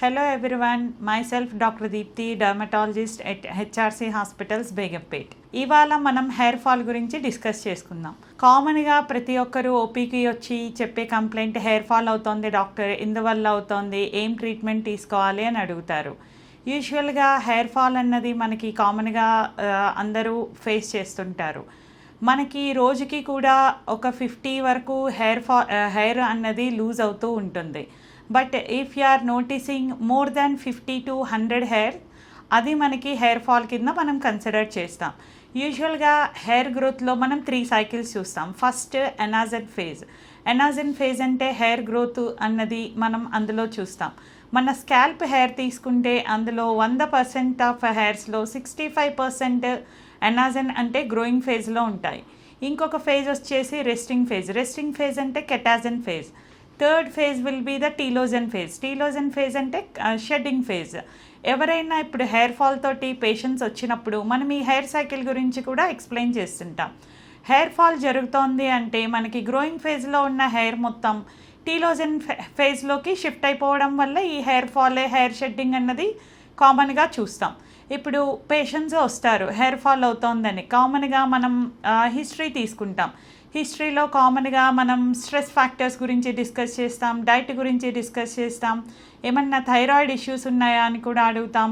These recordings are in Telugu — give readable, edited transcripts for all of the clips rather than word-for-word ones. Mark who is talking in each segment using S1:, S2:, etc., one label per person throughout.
S1: Hello everyone, myself Dr. Deepthi, dermatologist at HRC Hospitals, Begumpet. ఇవాళ మనం హెయిర్ ఫాల్ గురించి డిస్కస్ చేసుకుందాం. కామన్గా ప్రతి ఒక్కరు ఓపీకి వచ్చి చెప్పే కంప్లైంట్ హెయిర్ ఫాల్ అవుతోంది డాక్టర్, ఎందువల్ల అవుతోంది, ఏం ట్రీట్మెంట్ తీసుకోవాలి అని అడుగుతారు. యూజువల్గా హెయిర్ ఫాల్ అన్నది మనకి కామన్గా అందరూ ఫేస్ చేస్తుంటారు. మనకి రోజుకి కూడా ఒక 50 వరకు హెయిర్ అన్నది లూజ్ అవుతూ ఉంటుంది. But if you are noticing more than 50 to 100 hair, అది మనకి హెయిర్ ఫాల్ కింద మనం కన్సిడర్ చేస్తాం. యూజువల్గా హెయిర్ గ్రోత్లో మనం 3 సైకిల్స్ చూస్తాం. First anagen phase. Anagen phase అంటే హెయిర్ గ్రోత్ అన్నది మనం అందులో చూస్తాం. మన స్కాల్ప్ హెయిర్ తీసుకుంటే అందులో 100% ఆఫ్ హెయిర్స్లో 65% ఎనాజన్ అంటే గ్రోయింగ్ ఫేజ్లో ఉంటాయి. ఇంకొక ఫేజ్ వచ్చేసి రెస్టింగ్ ఫేజ్. రెస్టింగ్ ఫేజ్ అంటే catagen phase. Third phase will be the telogen phase. Telogen phase అంటే షెడ్డింగ్ ఫేజ్. ఎవరైనా ఇప్పుడు హెయిర్ ఫాల్ తోటి పేషెంట్స్ వచ్చినప్పుడు మనం ఈ హెయిర్ సైకిల్ గురించి కూడా ఎక్స్ప్లెయిన్ చేస్తుంటాం. హెయిర్ ఫాల్ జరుగుతోంది అంటే మనకి గ్రోయింగ్ ఫేజ్లో ఉన్న హెయిర్ మొత్తం టీలోజన్ ఫేజ్లోకి షిఫ్ట్ అయిపోవడం వల్ల ఈ హెయిర్ షెడ్డింగ్ అన్నది కామన్గా చూస్తాం. ఇప్పుడు పేషెంట్స్ వస్తారు హెయిర్ ఫాల్ అవుతోందని, కామన్గా మనం హిస్టరీ తీసుకుంటాం. హిస్టరీలో కామన్గా మనం స్ట్రెస్ ఫ్యాక్టర్స్ గురించి డిస్కస్ చేస్తాం, డైట్ గురించి డిస్కస్ చేస్తాం, ఏమన్నా థైరాయిడ్ ఇష్యూస్ ఉన్నాయా అని కూడా అడుగుతాం.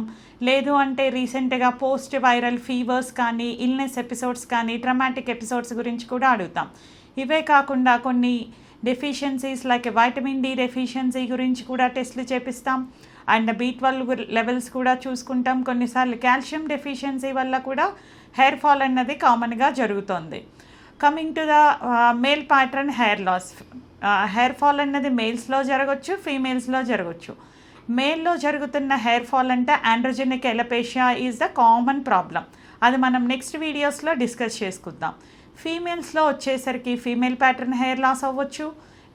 S1: లేదు అంటే రీసెంట్గా పోస్ట్ వైరల్ ఫీవర్స్ కానీ, ఇల్నెస్ ఎపిసోడ్స్ కానీ, ట్రమాటిక్ ఎపిసోడ్స్ గురించి కూడా అడుగుతాం. ఇవే కాకుండా కొన్ని deficiencies like vitamin D deficiency గురించి కూడా టెస్ట్లు చేపిస్తాం. అండ్ B12 లెవెల్స్ కూడా చూసుకుంటాం. కొన్నిసార్లు కాల్షియం డెఫిషియన్సీ వల్ల కూడా హెయిర్ ఫాల్ అన్నది కామన్గా జరుగుతుంది. Coming to the male pattern hair loss. Hair fall అన్నది మేల్స్లో జరగవచ్చు, ఫీమేల్స్లో జరగవచ్చు. మేల్లో జరుగుతున్న హెయిర్ ఫాల్ అంటే androgenic alopecia is the common problem. అది మనం నెక్స్ట్ వీడియోస్లో డిస్కస్ చేసుకుందాం. ఫీమేల్స్లో వచ్చేసరికి ఫీమేల్ ప్యాటర్న్ హెయిర్ లాస్ అవ్వచ్చు,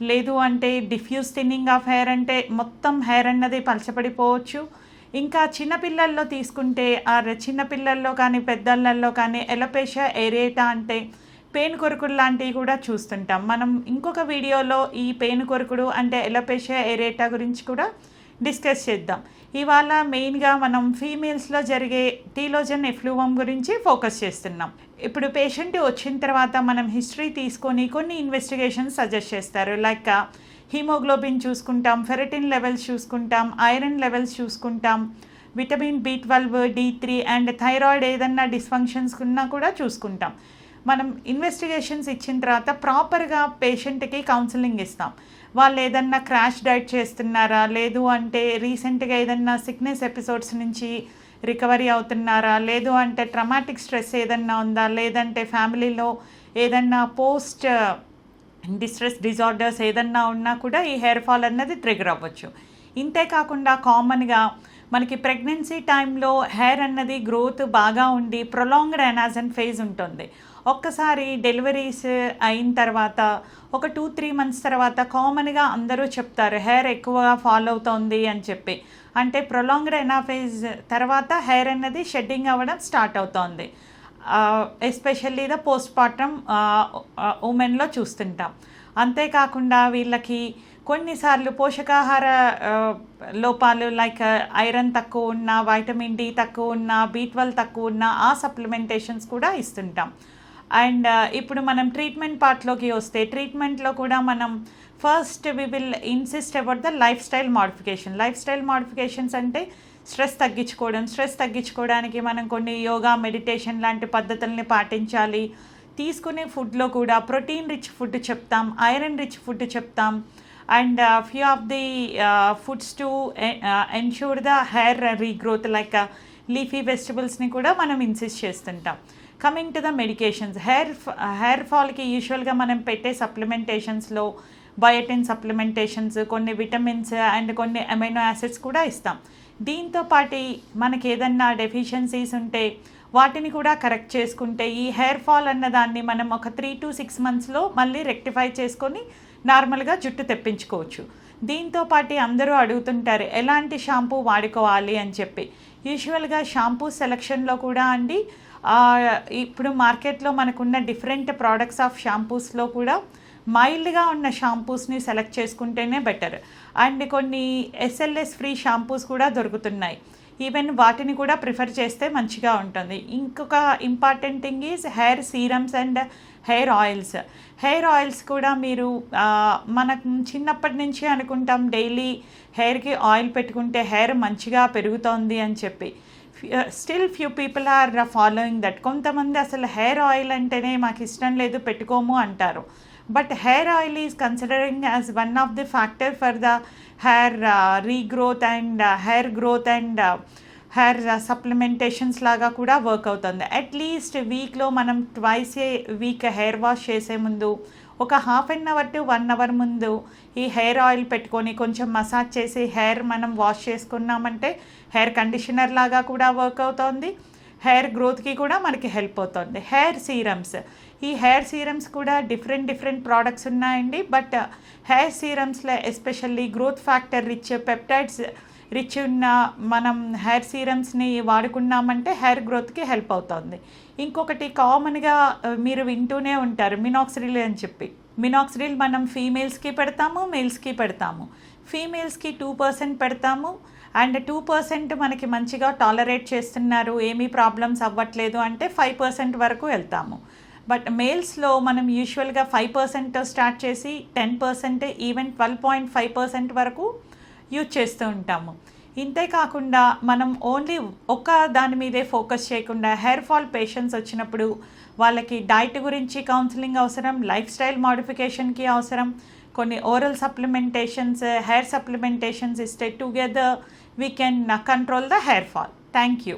S1: లేదు అంటే డిఫ్యూజ్ థిన్నింగ్ ఆఫ్ హెయిర్ అంటే మొత్తం హెయిర్ అన్నది పలచబడిపోవచ్చు. ఇంకా చిన్నపిల్లల్లో తీసుకుంటే చిన్నపిల్లల్లో కానీ పెద్దళ్ళల్లో కానీ ఎలపేషియా ఏరియేటా అంటే పేను కొరుకుడు లాంటివి కూడా చూస్తుంటాం. మనం ఇంకొక వీడియోలో ఈ పేను కొరుకుడు అంటే ఎలపేషియా ఏరియేటా గురించి కూడా డిస్కస్ చేద్దాం. ఇవాళ మెయిన్గా మనం ఫీమేల్స్లో జరిగే టీలోజన్ ఎఫ్లూవం గురించి ఫోకస్ చేస్తున్నాం. ఇప్పుడు పేషెంట్ వచ్చిన తర్వాత మనం హిస్టరీ తీసుకొని కొన్ని ఇన్వెస్టిగేషన్స్ సజెస్ట్ చేస్తారు. లైక్ హీమోగ్లోబిన్ చూసుకుంటాం, ఫెరటిన్ లెవెల్స్ చూసుకుంటాం, ఐరన్ లెవెల్స్ చూసుకుంటాం, vitamin B12, D3 and thyroid ఏదన్నా డిస్ఫంక్షన్స్ ఉన్నా కూడా చూసుకుంటాం. మనం ఇన్వెస్టిగేషన్స్ ఇచ్చిన తర్వాత ప్రాపర్గా పేషెంట్కి కౌన్సిలింగ్ ఇస్తాం. వాళ్ళు ఏదన్నా క్రాష్ డైట్ చేస్తున్నారా, లేదు అంటే రీసెంట్గా ఏదన్నా సిక్నెస్ ఎపిసోడ్స్ నుంచి రికవరీ అవుతున్నారా, లేదు అంటే ట్రమాటిక్ స్ట్రెస్ ఏదన్నా ఉందా, లేదంటే ఫ్యామిలీలో ఏదన్నా పోస్ట్ డిస్ట్రెస్ డిజార్డర్స్ ఏదన్నా ఉన్నా కూడా ఈ హెయిర్ ఫాల్ అన్నది ట్రిగర్ అవ్వచ్చు. ఇంతే కాకుండా కామన్గా మనకి ప్రెగ్నెన్సీ టైంలో హెయిర్ అన్నది గ్రోత్ బాగా ఉండి ప్రొలాంగ్డ్ ఎనాజన్ ఫేజ్ ఉంటుంది. ఒక్కసారి డెలివరీస్ అయిన తర్వాత ఒక 2-3 మంత్స్ తర్వాత కామన్గా అందరూ చెప్తారు హెయిర్ ఎక్కువగా ఫాల్ అవుతోంది అని చెప్పి. అంటే ప్రొలాంగ్డ్ ఎనాఫేజ్ తర్వాత హెయిర్ అన్నది షెడ్డింగ్ అవ్వడం స్టార్ట్ అవుతోంది. ఎస్పెషల్లీ ద పోస్ట్ పార్టమ్ ఉమెన్లో చూస్తుంటాం. అంతేకాకుండా వీళ్ళకి కొన్నిసార్లు పోషకాహార లోపాలు లైక్ ఐరన్ తక్కువ ఉన్న, వైటమిన్ డి తక్కువ ఉన్న, B12 తక్కువ ఉన్న ఆ సప్లిమెంటేషన్స్ కూడా ఇస్తుంటాం. అండ్ ఇప్పుడు మనం ట్రీట్మెంట్ పార్ట్లోకి వస్తే ట్రీట్మెంట్లో కూడా మనం first we will insist about the life style modification. Life style modifications అంటే స్ట్రెస్ తగ్గించుకోవడానికి మనం కొన్ని యోగా, మెడిటేషన్ లాంటి పద్ధతుల్ని పాటించాలి. తీసుకునే ఫుడ్లో కూడా ప్రోటీన్ రిచ్ ఫుడ్ చెప్తాం, ఐరన్ రిచ్ ఫుడ్ చెప్తాం. And few of the foods to ensure the hair regrowth like leafy వెజిటబుల్స్ని కూడా మనం ఇన్సిస్ట్ చేస్తుంటాం. Coming to the medications, hair ఫాల్కి యూజువల్గా మనం పెట్టే సప్లిమెంటేషన్స్లో బయోటిన్ సప్లిమెంటేషన్స్, కొన్ని విటమిన్స్ అండ్ కొన్ని అమైనో యాసిడ్స్ కూడా ఇస్తాం. దీంతో పాటు మనకి ఏదన్నా డెఫిషియన్సీస్ ఉంటే వాటిని కూడా కరెక్ట్ చేసుకుంటే ఈ హెయిర్ ఫాల్ అన్నదాన్ని మనం ఒక 3 to 6 మంత్స్లో మళ్ళీ రెక్టిఫై చేసుకొని నార్మల్గా జుట్టు తెప్పించుకోవచ్చు. దీంతో పాటు అందరూ అడుగుతుంటారు ఎలాంటి షాంపూ వాడుకోవాలి అని చెప్పి. యూజువల్గా షాంపూ సెలక్షన్లో కూడా ఇప్పుడు మార్కెట్లో మనకున్న డిఫరెంట్ ప్రోడక్ట్స్ ఆఫ్ షాంపూస్లో కూడా మైల్డ్గా ఉన్న షాంపూస్ని సెలెక్ట్ చేసుకుంటేనే బెటర్. అండ్ కొన్ని ఎస్ఎల్ఎస్ ఫ్రీ షాంపూస్ కూడా దొరుకుతున్నాయి, ఈవెన్ వాటిని కూడా ప్రిఫర్ చేస్తే మంచిగా ఉంటుంది. ఇంకొక important thing is hair serums and hair oils. Hair oils కూడా మీరు మనకు చిన్నప్పటి నుంచి అనుకుంటాం డైలీ హెయిర్కి ఆయిల్ పెట్టుకుంటే హెయిర్ మంచిగా పెరుగుతోంది అని చెప్పి. Still few people are following that. కొంతమంది అసలు హెయిర్ ఆయిల్ అంటేనే మాకు ఇష్టం లేదు పెట్టుకోము అంటారు. But hair oil is considering as one of the factor for the hair regrowth and hair growth and hair supplementations లాగా కూడా వర్క్ అవుతుంది. అట్లీస్ట్ వీక్లో మనం twice a week hair wash చేసే ముందు ఒక half an hour to 1 hour ముందు ఈ హెయిర్ ఆయిల్ పెట్టుకొని కొంచెం మసాజ్ చేసి హెయిర్ మనం వాష్ చేసుకున్నామంటే హెయిర్ కండిషనర్ లాగా కూడా వర్క్ అవుతుంది, హెయిర్ గ్రోత్కి కూడా మనకి హెల్ప్ అవుతుంది. హెయిర్ సీరమ్స్, ఈ హెయిర్ సీరమ్స్ కూడా డిఫరెంట్ ప్రోడక్ట్స్ ఉన్నాయండి. బట్ హెయిర్ సీరమ్స్లో especially growth factor rich, peptides rich ఉన్న మనం హెయిర్ సీరమ్స్ని వాడుకున్నామంటే హెయిర్ గ్రోత్కి హెల్ప్ అవుతుంది. ఇంకొకటి కామన్గా మీరు వింటూనే ఉంటారు మినాక్సిడిల్ అని చెప్పి. మినాక్సిడిల్ మనం ఫీమేల్స్కి పెడతాము, మేల్స్కి పెడతాము. ఫీమేల్స్కి 2% పెడతాము అండ్ 2% మనకి మంచిగా టాలరేట్ చేస్తున్నారు, ఏమీ ప్రాబ్లమ్స్ అవ్వట్లేదు అంటే 5% వరకు వెళ్తాము. బట్ మేల్స్లో మనం యూజువల్గా 5% స్టార్ట్ చేసి 10%, ఈవెన్ 12.5% వరకు యూజ్ చేస్తూ ఉంటాము. ఇంతే కాకుండా మనం ఓన్లీ ఒక్క దాని మీదే ఫోకస్ చేయకుండా హెయిర్ ఫాల్ పేషెంట్స్ వచ్చినప్పుడు వాళ్ళకి డైట్ గురించి కౌన్సిలింగ్ అవసరం, లైఫ్ స్టైల్ మోడిఫికేషన్కి అవసరం, కొన్ని ఓరల్ సప్లిమెంటేషన్స్, హెయిర్ సప్లిమెంటేషన్స్ ఇస్తే together we can control the hair fall. Thank you.